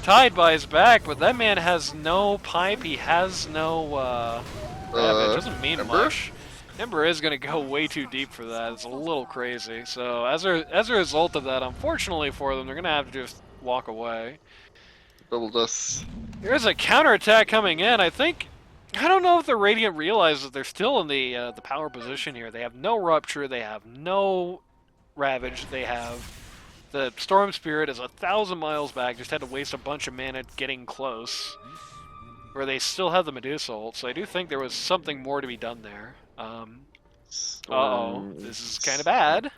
Tied by his back, but that man has no pipe. He has no damage. Doesn't mean Ember? much. Ember is going to go way too deep for that. It's a little crazy. So as a result of that, unfortunately for them, they're going to have to just walk away. Double dust. There's a counterattack coming in. I don't know if the Radiant realizes they're still in the power position here. They have no Rupture. They have no Ravage. They have the Storm Spirit is 1,000 miles back. Just had to waste a bunch of mana getting close. Where they still have the Medusa ult. So I do think there was something more to be done there. Uh-oh. This is kind of bad.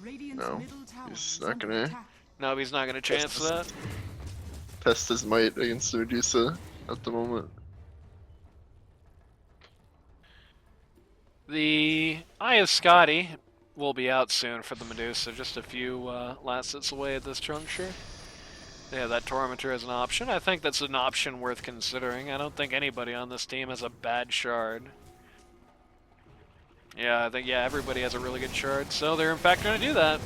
Radiant's No, middle tower he's is not under gonna- attack. No, he's not going to chance that. Test his might against the Medusa at the moment. The Eye of Scotty will be out soon for the Medusa, just a few last hits away at this juncture. They have that Tormentor as an option. I think that's an option worth considering. I don't think anybody on this team has a bad shard. Yeah, I think everybody has a really good shard, so they're in fact going to do that.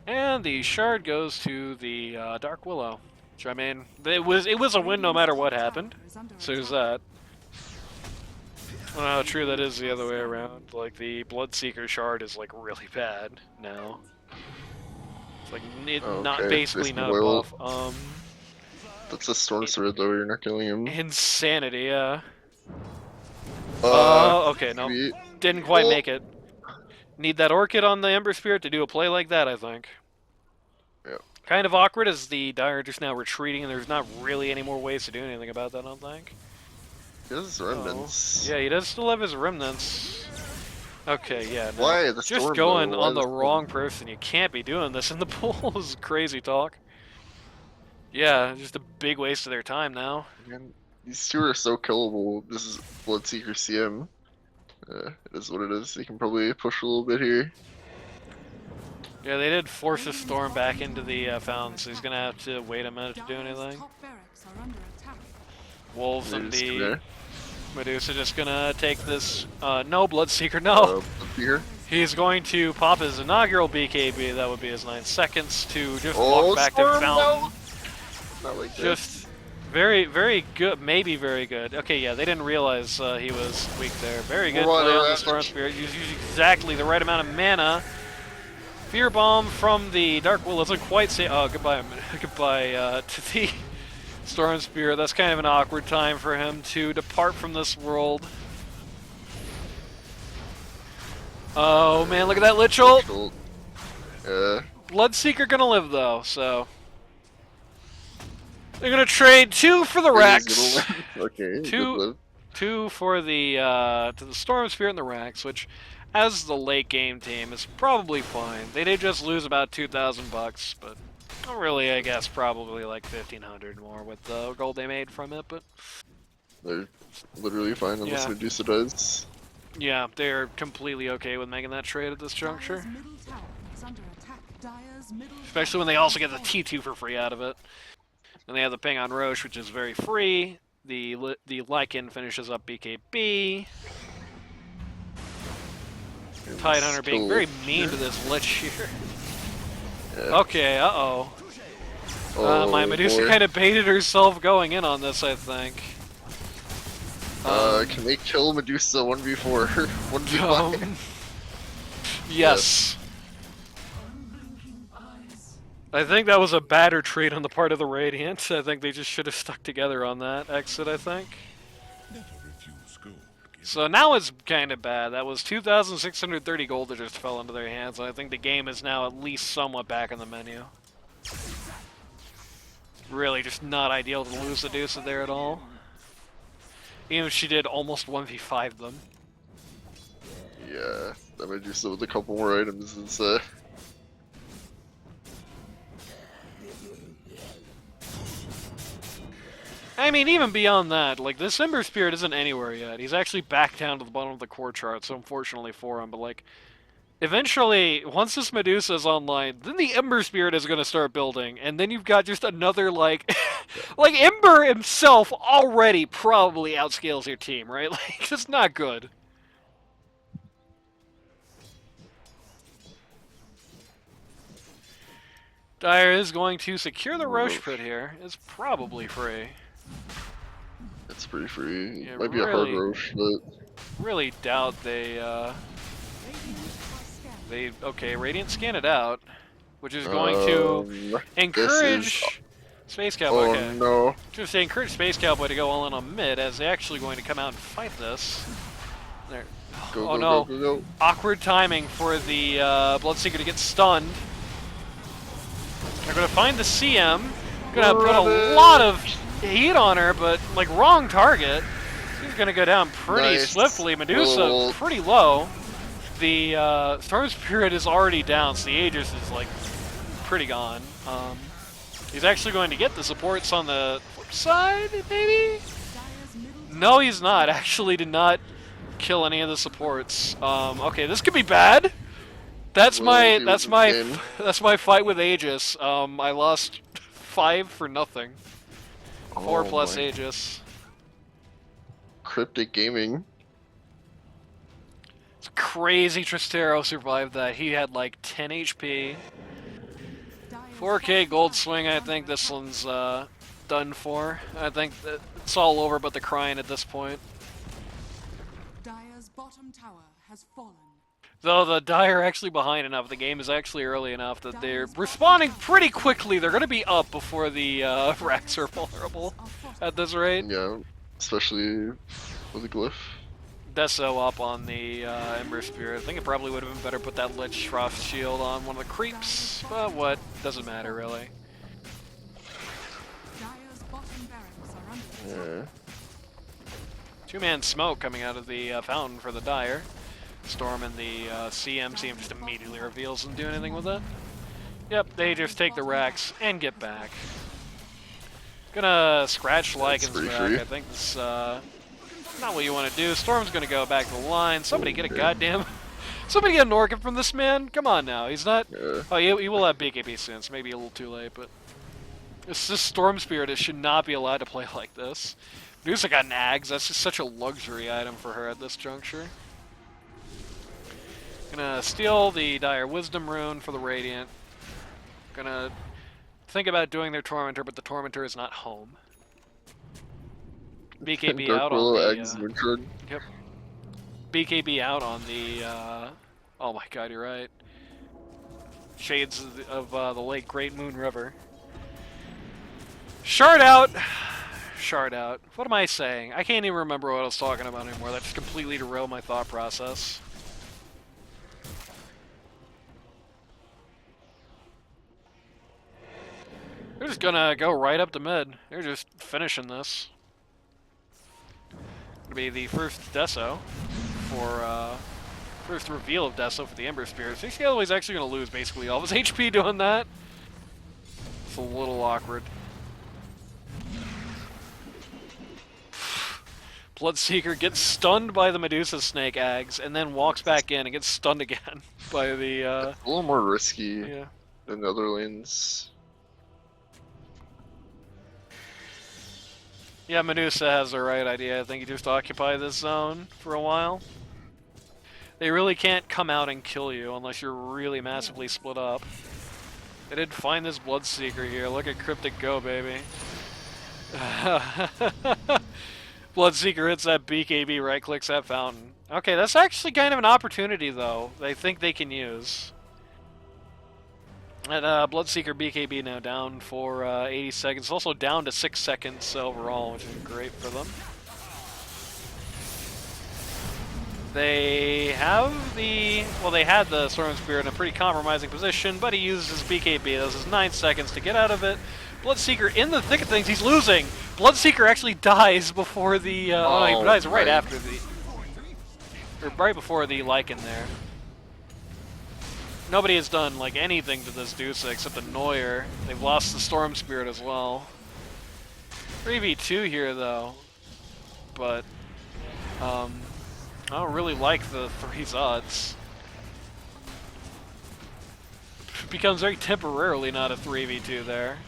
And the shard goes to the Dark Willow, which I mean, it was a win no matter what happened. So there's that. I don't know how true that is the other way around. Like the Bloodseeker shard is like really bad now. It's like not Okay, basically this not a will- buff. That's a storm sword though. You're not killing him. Insanity, yeah. Uh, Okay, no, maybe- didn't quite Oh. make it. Need that Orchid on the Ember Spirit to do a play like that, I think. Yep. Kind of awkward as the Dire just now retreating, and there's not really any more ways to do anything about that, I don't think. He has remnants. Yeah, he does still have his remnants. Okay, yeah. No. Why the Just storm, going though? Why on the the wrong person. You can't be doing this in the pool. This is crazy talk. Yeah, just a big waste of their time now. Man, these two are so killable. This is Bloodseeker CM. It is what it is. He can probably push a little bit here. Yeah, they did force a storm back into the fountain, so he's gonna have to wait a minute to do Dire's anything. top barracks are under attack. Wolves They're and just the gonna- Medusa just gonna take this. No, Bloodseeker, no! Bloodseeker. He's going to pop his inaugural BKB, that would be his 9 seconds, to just Oh, walk back to storm, fountain. no! Not like that. Just very, very good. Maybe very good. Okay, yeah, they didn't realize he was weak there. Very good What play on a- the Storm Spirit. Used exactly the right amount of mana. Fear Bomb from the Dark Will doesn't quite say. Oh, goodbye, goodbye to the Storm Spirit. That's kind of an awkward time for him to depart from this world. Oh man, look at that Lich ult. Bloodseeker gonna live though, so. They're gonna trade 2 for the Rex. Okay. Two- good live. 2 for the to the Storm Spirit and the Rex, which, as the late game team, is probably fine. They did just lose about $2,000, but really, I guess probably like 1,500 more with the gold they made from it. But They're literally fine unless Yeah. Medusa does. yeah, they're completely okay with making that trade at this juncture, Dire's middle tower is under attack. Dire's middle especially when tower they also has get the fallen. T2 for free out of it. And they have the ping on Roche, which is very free. The Lycan finishes up BKB. Tidehunter being very mean to this Lich here. Yeah. Okay, uh-oh. Oh, My Medusa boy. kind of baited herself going in on this, I think. Can they kill Medusa 1v4? 1v5? Yes. I think that was a bad retreat on the part of the Radiant. I think they just should have stuck together on that exit, I think. Never refuse gold. So now it's kind of bad. That was 2,630 gold that just fell into their hands, and I think the game is now at least somewhat back in the menu. Really just not ideal to lose the Medusa there at all. Even if she did almost 1v5 them. Yeah, that Medusa with a couple more items is I mean, even beyond that, like, this Ember Spirit isn't anywhere yet. He's actually back down to the bottom of the core chart, so unfortunately for him, but, like, eventually, once this Medusa is online, then the Ember Spirit is going to start building, and then you've got just another, like... like, Ember himself already probably outscales your team, right? Like, it's not good. Dire is going to secure the Roche pit here. It's probably free. it's pretty free. Yeah, Might be a hard really. roche, but Really doubt they, okay, Radiant scan it out, which is going to this encourage Space Cowboy. Oh Okay. no! Just to encourage Space Cowboy to go all in on mid, as they're actually going to come out and fight this. There. Go Oh go no! go go go! Awkward timing for the Bloodseeker to get stunned. They're going to find the CM. Going to put a Run it. lot of heat on her, but like wrong target. She's going to go down pretty Nice. swiftly. Medusa Little- pretty low. The Storm Spirit is already down, so the Aegis is like pretty gone. He's actually going to get the supports on the flip side, maybe? Dire's middle No, he's not. Actually did not kill any of the supports. Okay, this could be bad. That's Will my he that's lose my the game? that's my fight with Aegis. I lost 5 for nothing. 4 Oh plus my. Aegis. Cryptic Gaming. crazy Tristero survived that. He had like 10 HP. 4K gold swing, I think this one's done for. I think that it's all over but the crying at this point. Dire's bottom tower has fallen. Though the Dire are actually behind enough, the game is actually early enough that they're responding pretty quickly. They're going to be up before the racks are vulnerable at this rate. Yeah, especially with the glyph. Deso up on the Ember Spirit. I think it probably would have been better to put that Lich Frost shield on one of the creeps, but what? Doesn't matter really. Dire's bottom barracks are under Yeah. Two-man smoke coming out of the fountain for the Dire. Storm and the CM just immediately reveals and do anything with it. Yep, they just take the racks and get back. Gonna scratch Lycan's pretty back. free. I think this not what you want to do. Storm's gonna go back to the line. Somebody get a goddamn... Somebody get an Orchid from this man? Come on now, he's not... Yeah. Oh, he will have BKB soon, so maybe a little too late, but... It's this Storm Spirit, it should not be allowed to play like this. Medusa got nags, that's just such a luxury item for her at this juncture. Gonna steal the Dire Wisdom Rune for the Radiant. Gonna think about doing their Tormentor, but the Tormentor is not home. BKB Dark out Willow, on the... eggs, Wintron. Yep. BKB out on the... oh my god, you're right. Shades of the late Great Moon River. Shard out! Shard out. What am I saying? I can't even remember what I was talking about anymore. That just completely derailed my thought process. They're just gonna go right up to mid. They're just finishing this. Gonna be the first Deso for, first reveal of Deso for the Ember Spear. So Galloway's actually gonna lose basically all of his HP doing that. It's a little awkward. Bloodseeker gets stunned by the Medusa Snake Eggs and then walks back in and gets stunned again by the, A little more risky yeah. than the other lanes. Yeah, Medusa has the right idea. I think you just occupy this zone for a while. They really can't come out and kill you unless you're really massively split up. They did find this Bloodseeker here. Look at Cryptic go, baby. Bloodseeker hits that BKB, right-clicks that fountain. Okay, that's actually kind of an opportunity, though, they think they can use. And Bloodseeker BKB now down for 80 seconds. Also down to 6 seconds overall, which is great for them. They have the... Well, they had the Storm Spirit in a pretty compromising position, but he uses his BKB. This is 9 seconds to get out of it. Bloodseeker in the thick of things, he's losing! Bloodseeker actually dies before the... oh, no, he dies right after the... Or right before the Lycan there. Nobody has done, like, anything to this Dusa except the Neuer. They've lost the Storm Spirit as well. 3v2 here, though. But, I don't really like the 3's odds. It becomes very temporarily not a 3v2 there.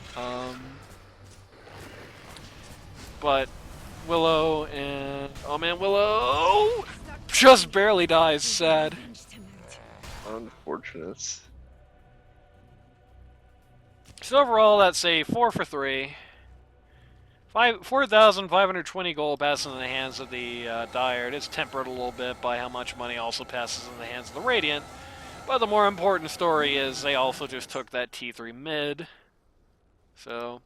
But, Willow and... Oh man, Willow! Just barely dies, sad. Unfortunate. So overall, that's a 4 for 3. 4,520 gold passing in the hands of the Dire. It is tempered a little bit by how much money also passes in the hands of the Radiant. But the more important story is they also just took that T3 mid. So,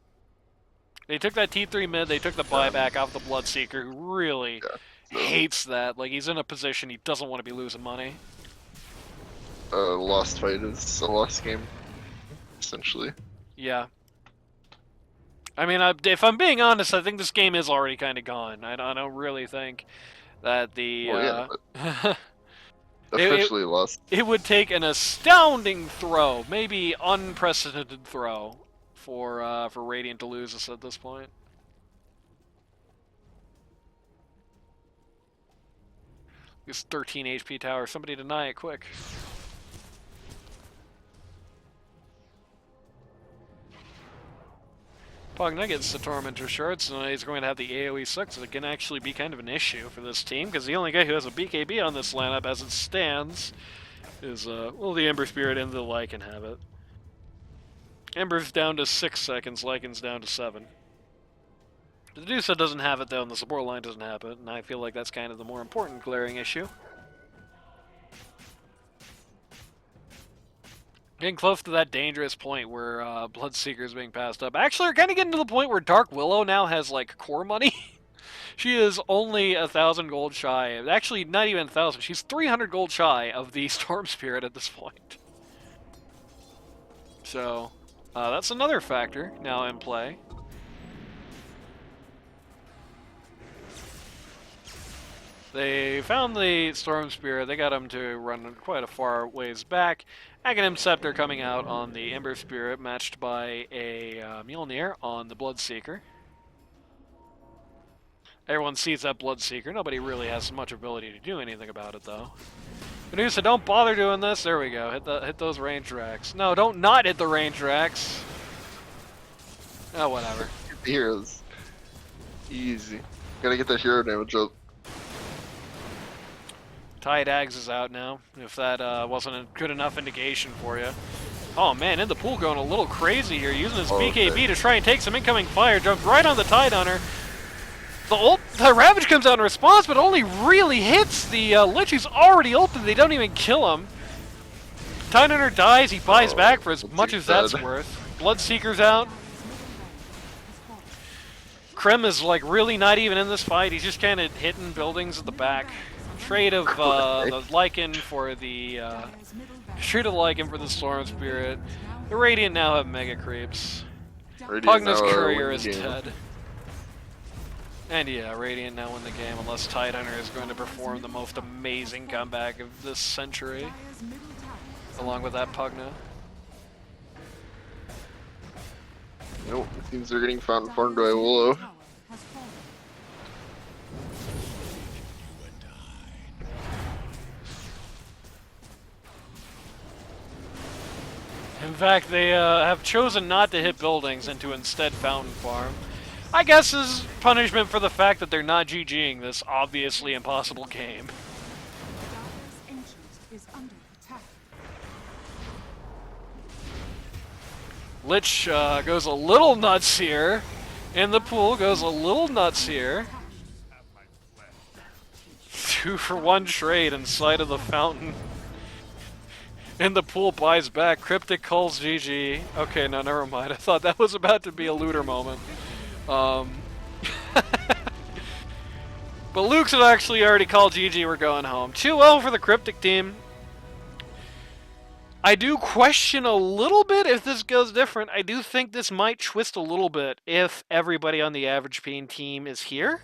they took that T3 mid, they took the buyback off the Bloodseeker, who really hates that. Like, he's in a position he doesn't want to be losing money. Lost fight is a lost game, essentially. Yeah. I mean, if I'm being honest, I think this game is already kind of gone. I don't really think that the... Officially lost. It would take an astounding throw, maybe unprecedented throw, for Radiant to lose us at this point. This 13 HP tower, somebody deny it quick. Pugna gets the Tormentor shards, and he's going to have the AoE sucks. It can actually be kind of an issue for this team, because the only guy who has a BKB on this lineup as it stands is, well, the Ember Spirit and the Lycan have it. Ember's down to 6 seconds, Lycan's down to 7. The Medusa doesn't have it, though, and the support line doesn't have it, and I feel like that's kind of the more important glaring issue. Getting close to that dangerous point where Bloodseeker is being passed up. Actually, we're kind of getting to the point where Dark Willow now has, like, core money. She is only 1,000 gold shy. Actually, not even 1,000. She's 300 gold shy of the Storm Spirit at this point. So, that's another factor now in play. They found the Storm Spirit. They got him to run quite a far ways back. Aghanim Scepter coming out on the Ember Spirit, matched by a Mjolnir on the Bloodseeker. Everyone sees that Bloodseeker. Nobody really has much ability to do anything about it, though. Medusa, don't bother doing this. There we go. Hit those range racks. No, don't not hit the range racks. Oh, whatever. The heroes. Easy. Gotta get that hero damage up. Tide Ags is out now, if that wasn't a good enough indication for you. Oh man, in the pool going a little crazy here, using his BKB to try and take some incoming fire, jumps right on the Tide Hunter. The Ravage comes out in response, but only really hits the Lich, who's already ulted. They don't even kill him. Tide Hunter dies, he buys back for as much as that's worth. Bloodseeker's out. Krem is like really not even in this fight, he's just kind of hitting buildings at the back. Trade of the Lycan for the Storm Spirit. The Radiant now have Mega Creeps. Pugna's Courier is dead. And yeah, Radiant now win the game unless Tidehunter is going to perform the most amazing comeback of this century. Along with that Pugna. Nope, it seems they're getting found farmed by Willow. In fact, they have chosen not to hit buildings and to instead fountain farm. I guess as punishment for the fact that they're not GGing this obviously impossible game. Lich goes a little nuts here. In the pool goes a little nuts here. 2-for-1 trade inside of the fountain. In the pool buys back. Cryptic calls GG. Okay, no, never mind. I thought that was about to be a looter moment. But Luke's had actually already called GG. We're going home. 2-0 for the Cryptic team. I do question a little bit if this goes different. I do think this might twist a little bit if everybody on the avgpeen team is here.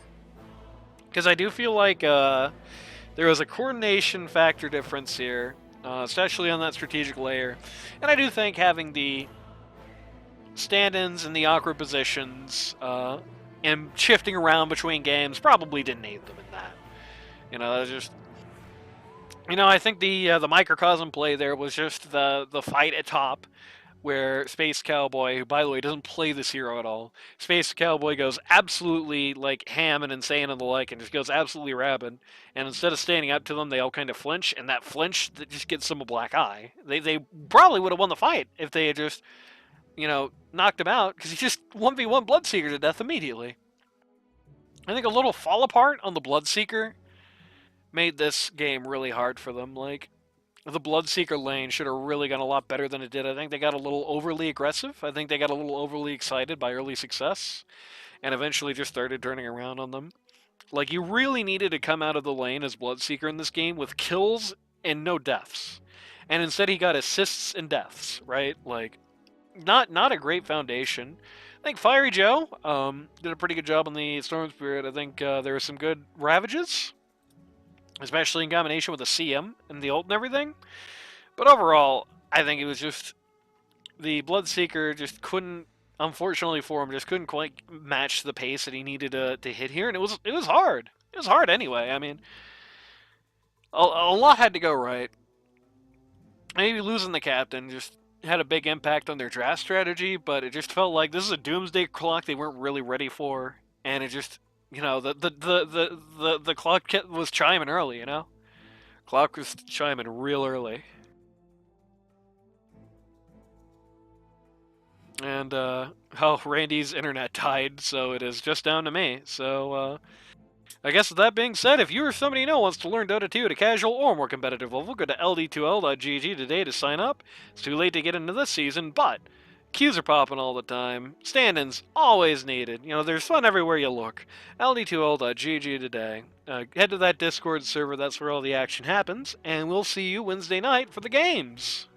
Because I do feel like there is a coordination factor difference here. Especially on that strategic layer. And I do think having the stand-ins in the awkward positions and shifting around between games probably didn't aid them in that. You know, that's just... You know, I think the microcosm play there was just the fight at top, where Space Cowboy, who by the way doesn't play this hero at all, Space Cowboy goes absolutely like ham and insane and the like, and just goes absolutely rabid. And instead of standing up to them, they all kind of flinch, and that flinch that just gets them a black eye. They probably would have won the fight if they had just, you know, knocked him out, because he just 1v1 Bloodseeker to death immediately. I think a little fall apart on the Bloodseeker made this game really hard for them. Like, the Bloodseeker lane should have really gone a lot better than it did. I think they got a little overly aggressive. I think they got a little overly excited by early success, and eventually just started turning around on them. Like, you really needed to come out of the lane as Bloodseeker in this game with kills and no deaths. And instead he got assists and deaths, right? Like, not a great foundation. I think Fiery Joe did a pretty good job on the Storm Spirit. I think there were some good Ravages, especially in combination with the CM and the ult and everything. But overall, I think it was just the Bloodseeker just couldn't, unfortunately for him, just couldn't quite match the pace that he needed to hit here, and it was hard. It was hard anyway. I mean, a lot had to go right. Maybe losing the captain just had a big impact on their draft strategy, but it just felt like this is a doomsday clock they weren't really ready for, and it just, the clock was chiming early, Clock was chiming real early. And, Randy's internet died, so it is just down to me. So, I guess with that being said, if you or somebody you know wants to learn Dota 2 at a casual or more competitive level, go to ld2l.gg today to sign up. It's too late to get into this season, but queues are popping all the time. Stand-ins always needed. There's fun everywhere you look. ld2l.gg today. Head to that Discord server, that's where all the action happens, and we'll see you Wednesday night for the games.